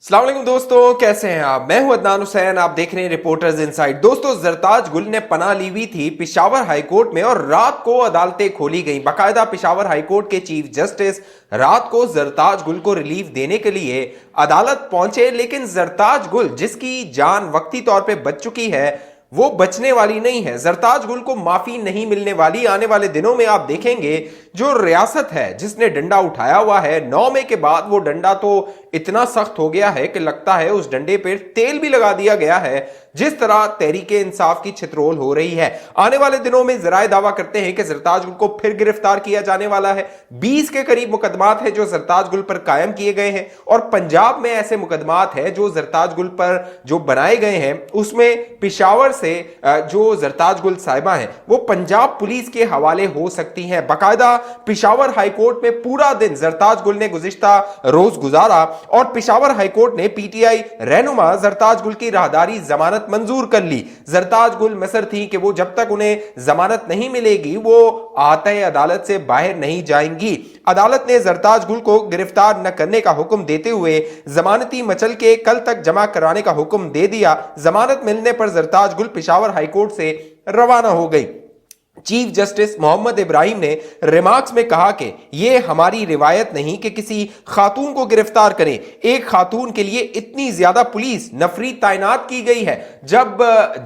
अस्सलाम वालेकुम दोस्तों, कैसे हैं आप। मैं हूं अदनान हुसैन, आप देख रहे हैं रिपोर्टर्स इनसाइड। दोस्तों, जरताज गुल ने पनाह ली हुई थी पेशावर हाईकोर्ट में और रात को अदालतें खोली गई। बाकायदा पेशावर हाईकोर्ट के चीफ जस्टिस रात को जरताज गुल को रिलीफ देने के लिए अदालत पहुंचे, लेकिन जरताज गुल जिसकी जान वक्ती तौर पर बच चुकी है वो बचने वाली नहीं है। जरताज गुल को माफी नहीं मिलने वाली। आने वाले दिनों में आप देखेंगे जो रियासत है जिसने डंडा उठाया हुआ है 9 मई के बाद, वो डंडा तो इतना सख्त हो गया है कि लगता है उस डंडे पर तेल भी लगा दिया गया है। जिस तरह तहरीके इंसाफ की छितरोल हो रही है, आने वाले दिनों में जराए दावा करते हैं कि जरताज गुल को फिर गिरफ्तार किया जाने वाला है। 20 के करीब मुकदमात हैं जो जरताज गुल पर कायम किए गए हैं और पंजाब में ऐसे मुकदमात हैं जो जरताज गुल पर जो बनाए गए हैं उसमें पेशावर से जो जरताज गुल साहिबा हैं वो पंजाब पुलिस के हवाले हो सकती हैं। बाकायदा पेशावर हाईकोर्ट में पूरा दिन जरताज गुल ने गुज़िश्ता रोज गुजारा और पेशावर हाईकोर्ट ने पीटीआई रहनुमा जरताज गुल की राहदारी जमानत मंजूर कर ली। जरताज गुल मसर थी कि वो जब तक उन्हें जमानत नहीं मिलेगी वो आते अदालत से बाहर नहीं जाएंगी। अदालत ने जरताज गुल को गिरफ्तार न करने का हुक्म देते हुए जमानती मचल के कल तक जमा कराने का हुक्म दे दिया। जमानत मिलने पर जरताज गुल पेशावर हाईकोर्ट से रवाना हो गई। चीफ जस्टिस मोहम्मद इब्राहिम ने रिमार्क्स में कहा कि यह हमारी रिवायत नहीं कि किसी खातून को गिरफ्तार करें। एक खातून के लिए इतनी ज्यादा पुलिस नफरी तैनात की गई है। जब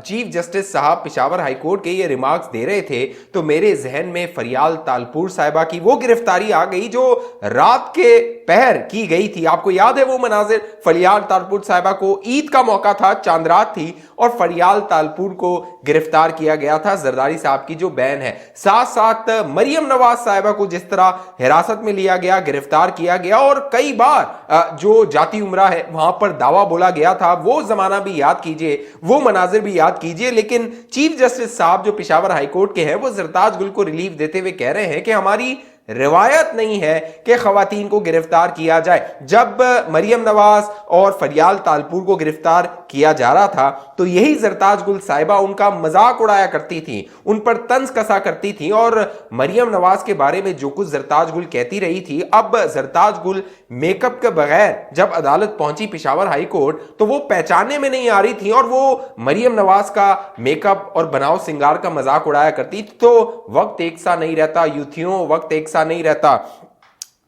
चीफ जस्टिस साहब पेशावर हाईकोर्ट के ये रिमार्क्स दे रहे थे तो मेरे जहन में फरियाल तालपुर साहिबा की वो गिरफ्तारी आ गई जो रात के पहर की गई थी। आपको याद है वो मनाजिर, फरियाल तालपुर साहिबा को ईद का मौका था, चांद रात थी और फरियाल तालपुर को गिरफ्तार किया गया था। जरदारी साहब की जो बैन है, साथ साथ मरियम नवाज साहिबा को जिस तरह हिरासत में लिया गया, गिरफ्तार किया गया और कई बार जो जाती उम्रा है वहां पर दावा बोला गया था, वो जमाना भी याद कीजिए, वो मनाजिर भी याद कीजिए। लेकिन चीफ जस्टिस साहब जो पेशावर हाईकोर्ट के हैं वो जरताज गुल को रिलीफ देते हुए कह रहे हैं कि हमारी रिवायत नहीं है कि खवातीन को गिरफ्तार किया जाए। जब मरियम नवाज और फरियाल तालपुर को गिरफ्तार किया जा रहा था तो यही जरताज गुल साहिबा उनका मजाक उड़ाया करती थी, उन पर तंज कसा करती थी और मरियम नवाज के बारे में जो कुछ जरताज गुल कहती रही थी। अब जरताज गुल मेकअप के बगैर जब अदालत पहुंची पेशावर हाईकोर्ट तो वो पहचानने में नहीं आ रही थी और वो मरियम नवाज का मेकअप और बनाव सिंगार का मजाक उड़ाया करती थी। तो वक्त एक सा नहीं रहता यूथियों, वक्त एक सा नहीं रहता।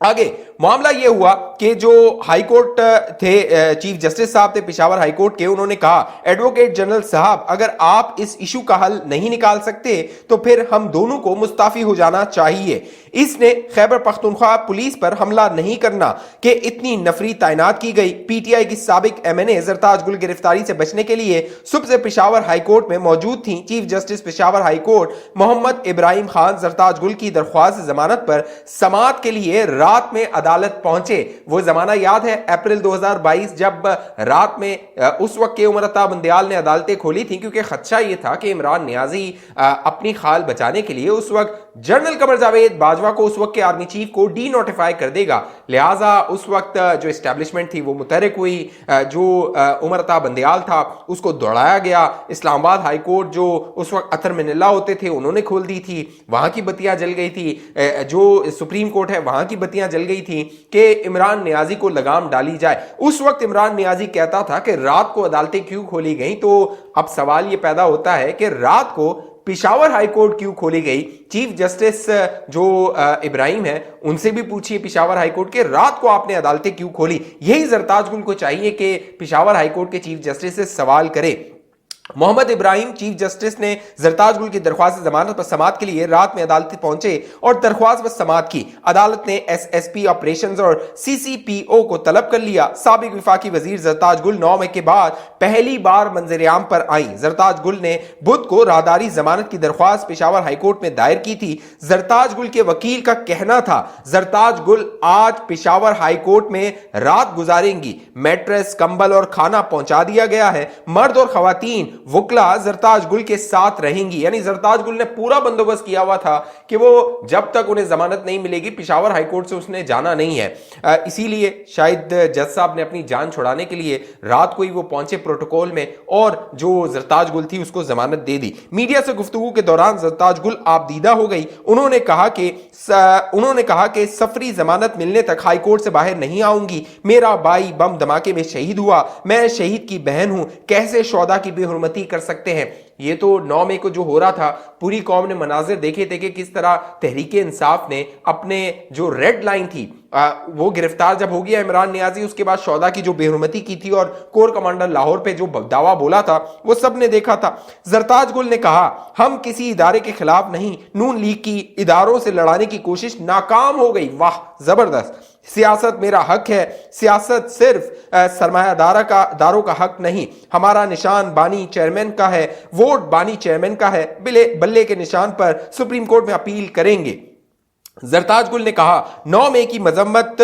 आगे मामला यह हुआ कि जो हाईकोर्ट थे, चीफ जस्टिस साहब थे पेशावर हाईकोर्ट के, उन्होंने कहा एडवोकेट जनरल साहब अगर आप इस इशू का हल नहीं निकाल सकते तो फिर हम दोनों को मुस्ताफी हो जाना चाहिए। इसने खैबर पख्तूनख्वा पुलिस पर हमला नहीं करना कि इतनी नफरी तैनात की गई। पीटीआई की साबिक एमएनए जरताज गुल गिरफ्तारी से बचने के लिए सुबह से पेशावर हाईकोर्ट में मौजूद थी। Chief justice Peshawar high court Mohammad Ibrahim Khan Zartaj Gul की दरख्वास्त जमानत पर समाअत के लिए रात में अदालत पहुंचे। वो जमाना याद है अप्रैल 2022 जब रात में उस वक्त के उमर अता बंदयाल ने अदालतें खोली थी क्योंकि खदशा ये था कि इमरान नियाजी अपनी खाल बचाने के लिए उस वक्त जनरल कमर जावेद बाजवा को, उस वक्त के आर्मी चीफ को डी नोटिफाई कर देगा। लिहाजा उस वक्त जो एस्टेब्लिशमेंट थी वो मुतहरिक हुई, जो उमर अता बंदयाल था उसको दौड़ाया गया। इस्लामाबाद हाई कोर्ट जो उस वक्त अतर मिनल्ला होते थे उन्होंने खोल दी थी, वहां की बत्तियां जल गई थी। जो सुप्रीम कोर्ट है वहां की बत्तियां जल गई थी कि इमरान नियाजी को लगाम डाली जाए। उस वक्त इमरान नियाजी कहता था कि रात को अदालतें क्यों खोली गई। तो अब सवाल यह पैदा होता है कि रात को पेशावर हाईकोर्ट क्यों खोली गई। चीफ जस्टिस जो इब्राहिम है उनसे भी पूछिए पेशावर हाईकोर्ट के रात को आपने अदालतें क्यों खोली। यही जरताज गुल को चाहिए कि पेशावर हाईकोर्ट के चीफ जस्टिस से सवाल करे। मोहम्मद इब्राहिम चीफ जस्टिस ने जरताज गुल की दरख्वास्त जमानत पर समाअत के लिए रात में अदालत पहुंचे और दरख्वास्त पर समाअत की। अदालत ने एसएसपी ऑपरेशंस और सीसीपीओ को तलब कर लिया। साबिक विफाकी वजीर जरताज गुल 9 मई के बाद पहली बार मंजर-ए-आम पर आई। जरताज गुल ने बुध को राहदारी जमानत की दरख्वास्त पेशावर हाईकोर्ट में दायर की थी। जरताज गुल के वकील का कहना था जरताज गुल आज पेशावर हाईकोर्ट में रात गुजारेंगी। मैट्रेस, कंबल और खाना पहुंचा दिया गया है। मर्द और खवातीन वकला जरताज गुल के साथ रहेंगी। यानी जरताज गुल ने पूरा बंदोबस्त किया हुआ था कि वो जब तक उन्हें जमानत नहीं मिलेगी पेशावर हाईकोर्ट से उसने जाना नहीं है। इसीलिए शायद जज साहब ने अपनी जान छुड़ाने के लिए रात को ही वो पहुंचे प्रोटोकॉल में और जो जरताज गुल थी उसको जमानत दे दी। मीडिया से गुफ्तगू के दौरान जरताज गुल आपदीदा हो गई। उन्होंने कहा कि सफरी जमानत मिलने तक हाईकोर्ट से बाहर नहीं आऊंगी। मेरा भाई बम धमाके में शहीद हुआ, मैं शहीद की बहन हूं, कैसे शौदा की बेहुरमती कर सकते हैं। ये तो 9 मई को जो हो रहा था पूरी कौम ने मनाजिर देखे थे कि किस तरह तहरीक इंसाफ ने अपने जो रेड लाइन थी वो गिरफ्तार जब हो गया इमरान नियाजी, उसके बाद शौदा की जो बेहुरमती की थी और कोर कमांडर लाहौर पे जो दावा बोला था वो सब ने देखा था। जरताज गुल ने कहा हम किसी इदारे के खिलाफ नहीं, नून लीग की इदारों से लड़ाने की कोशिश नाकाम हो गई। वाह जबरदस्त। सियासत मेरा हक है, सियासत सिर्फ सरमायादारों का हक नहीं। हमारा निशान बानी चेयरमैन का है, वोट बानी चेयरमैन का है। बल्ले के निशान पर सुप्रीम कोर्ट में अपील करेंगे। जरताज गुल ने कहा 9 मई की मजम्मत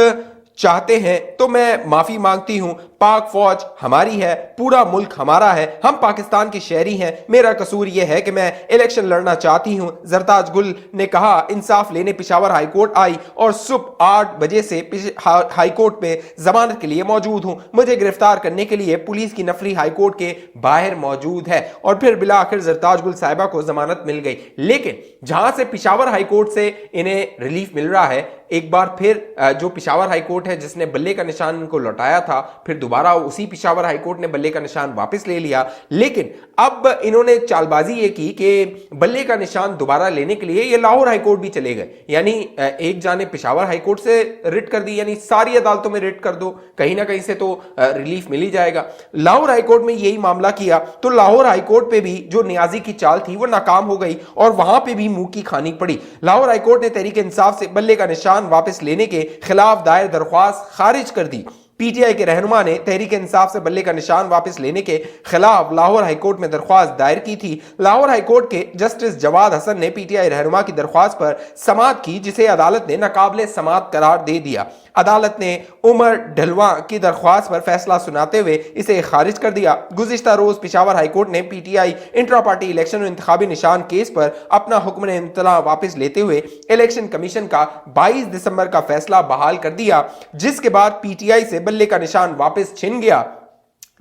चाहते हैं तो मैं माफी मांगती हूं। पाक फौज हमारी है, पूरा मुल्क हमारा है, हम पाकिस्तान के शहरी हैं। मेरा कसूर यह है कि मैं इलेक्शन लड़ना चाहती हूं। जरताज गुल ने कहा इंसाफ लेने पेशावर हाईकोर्ट आई और सुबह 8 बजे से हाईकोर्ट में जमानत के लिए मौजूद हूं। मुझे गिरफ्तार करने के लिए पुलिस की नफरी हाईकोर्ट के बाहर मौजूद है। और फिर बिला आखिर जरताज गुल साहिबा को जमानत मिल गई। लेकिन जहां से पेशावर हाईकोर्ट से इन्हें रिलीफ मिल रहा है, एक बार फिर जो पेशावर हाईकोर्ट है जिसने बल्ले का निशान इनको लौटाया था, फिर दोबारा उसी पेशावर हाईकोर्ट ने बल्ले का निशान वापस ले लिया। लेकिन अब इन्होंने चालबाजी ये की कि बल्ले का निशान दोबारा लेने के लिए ये लाहौर हाईकोर्ट भी चले गए। यानी एक जाने पेशावर हाईकोर्ट से रिट कर दी, यानी सारी अदालतों में रिट कर दो, कहीं ना कहीं से तो रिलीफ मिल ही जाएगा। लाहौर हाईकोर्ट में यही मामला किया तो लाहौर हाईकोर्ट पे भी जो नियाजी की चाल थी वो नाकाम हो गई और वहां पे भी मुंह की खानी पड़ी। लाहौर हाईकोर्ट ने तहरीक इंसाफ से बल्ले का निशान वापस लेने के खिलाफ दायर दरख्वास्त खारिज कर दी। पीटीआई के रहनुमा ने तहरीक इंसाफ से बल्ले का निशान वापस लेने के खिलाफ लाहौर हाईकोर्ट में दरख्वास्त दायर की थी। लाहौर हाईकोर्ट के जस्टिस जवाद हसन ने पीटीआई रहनुमा की दरख्वास्त पर समाअत की, जिसे अदालत ने नाकाबिले समाअत करार दे दिया। अदालत ने उमर ढलवा की दरख्वास्त पर फैसला सुनाते हुए इसे खारिज कर दिया। गुज़िश्ता रोज पेशावर हाईकोर्ट ने पीटीआई इंट्रा पार्टी इलेक्शन और इंतखाबी निशान केस पर अपना हुक्म इम्तला वापस लेते हुए इलेक्शन कमीशन का 22 दिसंबर का फैसला बहाल कर दिया, जिसके बाद पीटीआई से बल्ले का निशान वापस छिन गया।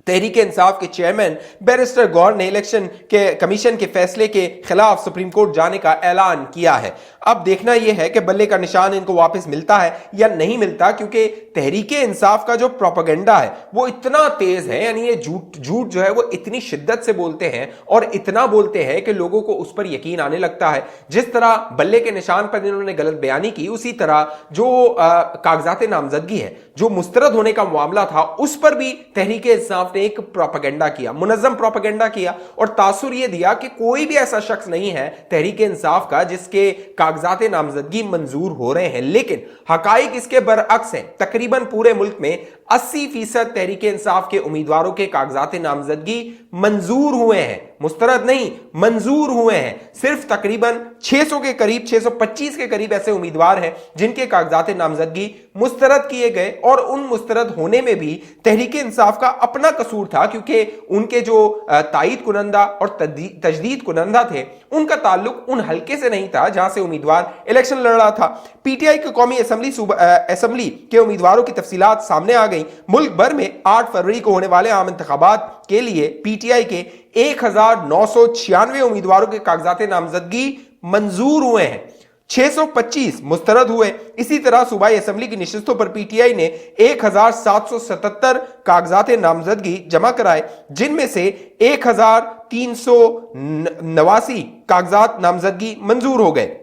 तहरीक इंसाफ के चेयरमैन बैरिस्टर गौर ने इलेक्शन के कमीशन के फैसले के खिलाफ सुप्रीम कोर्ट जाने का ऐलान किया है। अब देखना यह है कि बल्ले का निशान इनको वापस मिलता है या नहीं मिलता, क्योंकि तहरीक इंसाफ का जो प्रोपेगेंडा है वो इतना तेज है, यानी ये झूठ जो है वो इतनी शिद्दत से बोलते हैं और इतना बोलते हैं कि लोगों को उस पर यकीन आने लगता है। जिस तरह बल्ले के निशान पर इन्होंने गलत बयानी की, उसी तरह जो कागजात नामजदगी है, जो मुस्तरद होने का मामला था, उस पर भी तहरीक इंसाफ ने एक प्रोपेगेंडा किया, मुनज़्ज़म प्रोपेगेंडा किया और तासुर यह दिया कि कोई भी ऐसा शख्स नहीं है तहरीक इंसाफ का जिसके कागजात नामजदगी मंजूर हो रहे हैं। लेकिन हकाइक इसके बरअक्स हैं। तकरीबन पूरे मुल्क में 80% तहरीक इंसाफ के उम्मीदवारों के कागजात नामजदगी मंजूर हुए हैं, मुस्तरद नहीं, मंजूर हुए हैं। सिर्फ तकरीबन 600 के करीब, 625 के करीब ऐसे उम्मीदवार हैं जिनके कागजात नामजदगी मुस्तरद किए गए और उन मुस्तरद होने में भी तहरीक इंसाफ का अपना कसूर था, क्योंकि उनके जो तायीद कुनंदा और तजदीद कुनंदा थे उनका ताल्लुक उन हल्के से नहीं था जहां से उम्मीदवार इलेक्शन लड़ रहा था। पीटीआई की कौमी असेंबली के उम्मीदवारों की तफसीलात सामने आ गई। मुल्क भर में 8 फरवरी को होने वाले आम इंतखाबात के लिए पीटीआई के 1996 उम्मीदवारों के कागजात नामजदगी मंजूर हुए हैं, 625 मुस्तरद हुए। इसी तरह सूबाई असेंबली की नशिस्तों पर पीटीआई ने 1777 कागजात नामजदगी जमा कराए, जिनमें से 1389 कागजात नामजदगी मंजूर हो गए।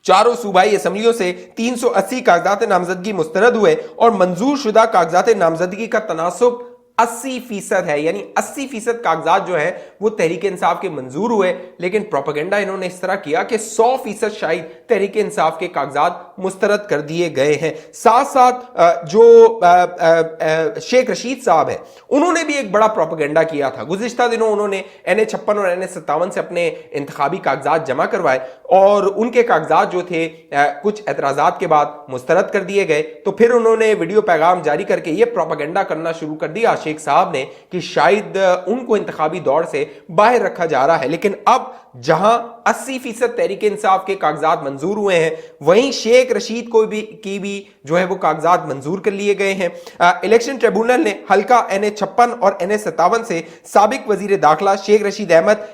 चारों सूबाई असेंबलियों से 380 कागजात नामजदगी मुस्तरद हुए और मंजूर शुदा कागजात नामजदगी का तनासुब 80% है, यानी 80% कागजात जो है वो तहरीक इंसाफ के मंजूर हुए। लेकिन प्रोपेगेंडा इन्होंने इस तरह किया कि 100% शायद तहरीक इंसाफ के कागजात मुस्तरद कर दिए गए हैं। साथ साथ जो शेख रशीद साहब है उन्होंने भी एक बड़ा प्रोपेगेंडा किया था। गुज़िश्ता दिनों उन्होंने NA 56 और NA 57 से अपने इंतखाबी कागजात जमा करवाए और उनके कागजात जो थे कुछ एतराजात के बाद मुस्तरद कर दिए गए। तो फिर उन्होंने वीडियो पैगाम जारी करके ये प्रोपेगेंडा करना शुरू कर दिया शेख साहब ने कि शायद उनको इंतखाबी दौड़ से बाहर रखा जा रहा है। लेकिन अब जहां 80% तहरीक इंसाफ के कागजात मंजूर हुए हैं, वहीं शेख रशीद को भी जो है वो कागजात मंजूर कर लिए गए हैं। इलेक्शन ट्रिब्यूनल ने हल्का NA56 और NA57 से साबिक वजीर दाखिला शेख रशीद अहमद,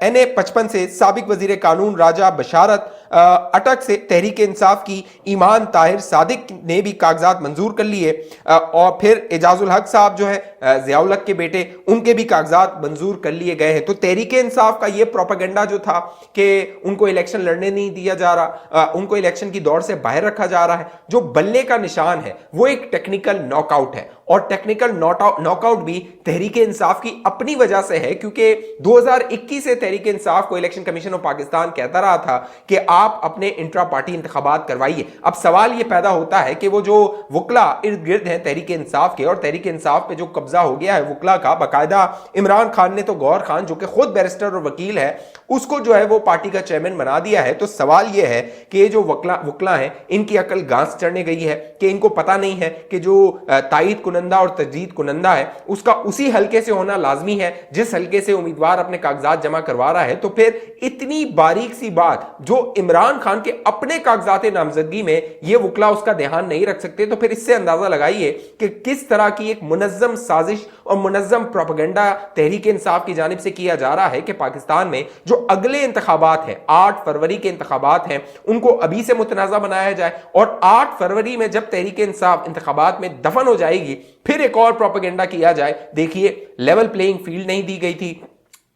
NA55 से साबिक वजीर कानून राजा बशारत अटक से तहरीक इंसाफ की ईमान ताहिर सादिक ने भी कागजात मंजूर कर लिए। और फिर एजाजुल हक साहब जो है ज़ियाउल हक के बेटे, उनके भी कागजात मंजूर कर लिए गए हैं। तो तहरीक इंसाफ का ये प्रोपेगेंडा जो था कि उनको इलेक्शन लड़ने नहीं दिया जा रहा, उनको इलेक्शन की दौड़ से बाहर रखा जा रहा है, जो बल्ले का निशान है वो एक टेक्निकल नॉकआउट है। और टेक्निकल नॉकआउट भी तहरीक इंसाफ की अपनी वजह से है, क्योंकि 2021 से तहरीक इंसाफ को इलेक्शन कमीशन ऑफ पाकिस्तान कहता रहा था कि आप अपने इंट्रा पार्टी इंतखाबात करवाइए। अब सवाल यह पैदा होता है कि वो जो वकला इर्द गिर्द हैं तहरीक इंसाफ के, और तहरीक इंसाफ पे जो कब्जा हो गया है वकला का, बाकायदा इमरान खान ने तो गौहर खान जो कि खुद बैरिस्टर और वकील है उसको जो है वो पार्टी का चेयरमैन बना दिया है। तो सवाल यह है कि ये जो वकला हैं इनकी अकल घास चढ़ने गई है कि इनको पता नहीं है कि जो तायीद कुनंदा और तजदीद कुनंदा है उसका उसी हल्के से होना लाजमी है जिस हल्के से उम्मीदवार अपने कागजात जमा करवा रहा है। तो फिर इतनी बारीक सी बात जो इमरान खान के अपने कागजात नामजदगी में ये वकला उसका ध्यान नहीं रख सकते, तो फिर इससे अंदाजा लगाइए कि किस तरह की एक मुनज्जम साजिश और मुनज्जम प्रोपेगेंडा तहरीक इंसाफ की जानिब से किया जा रहा है कि पाकिस्तान में जो अगले इंतखाबात हैं, 8 फरवरी के इंतखाबात हैं, उनको अभी से मुतनाज़ा बनाया जाए और 8 फरवरी में जब तहरीक इंसाफ इंतखाबात में दफन हो जाएगी फिर एक और प्रोपेगेंडा किया जाए। देखिए, लेवल प्लेइंग फील्ड नहीं दी गई थी,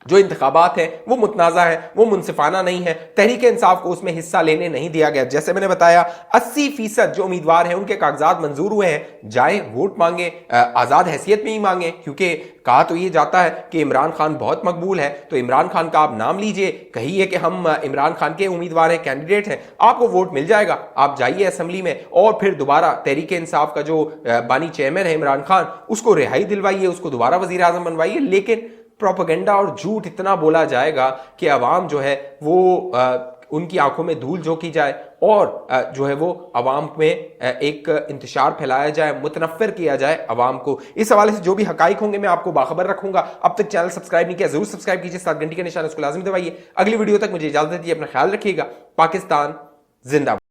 जो इंतखाबात हैं वो मुतनाज़ा है, वो मुनसिफाना नहीं है, तहरीक इंसाफ को उसमें हिस्सा लेने नहीं दिया गया। जैसे मैंने बताया 80% जो उम्मीदवार हैं उनके कागजात मंजूर हुए हैं, जाए वोट मांगे, आज़ाद हैसियत में ही मांगे, क्योंकि कहा तो ये जाता है कि इमरान खान बहुत मकबूल है, तो इमरान खान का आप नाम लीजिए, कहिए कि हम इमरान खान के उम्मीदवार हैं, कैंडिडेट हैं, आपको वोट मिल जाएगा, आप जाइए असेंबली में और फिर दोबारा तहरीक इंसाफ का जो बानी चेयरमैन है इमरान खान, उसको रिहाई दिलवाइए, उसको दोबारा वजीर आजम बनवाइए। लेकिन प्रोपेगेंडा और झूठ इतना बोला जाएगा कि अवाम जो है वो उनकी आंखों में धूल झोंकी जाए और जो है वो अवाम में एक इंतशार फैलाया जाए, मुतनफ़िर किया जाए अवाम को। इस हवाले से जो भी हकाइक होंगे मैं आपको बाखबर रखूंगा। अब तक चैनल सब्सक्राइब नहीं किया जरूर सब्सक्राइब कीजिए, 7 घंटे का निशान उसको लाजमी दबाइए। अगली वीडियो तक मुझे इजाजत दीजिए, अपना ख्याल रखिएगा। पाकिस्तान जिंदाबाद।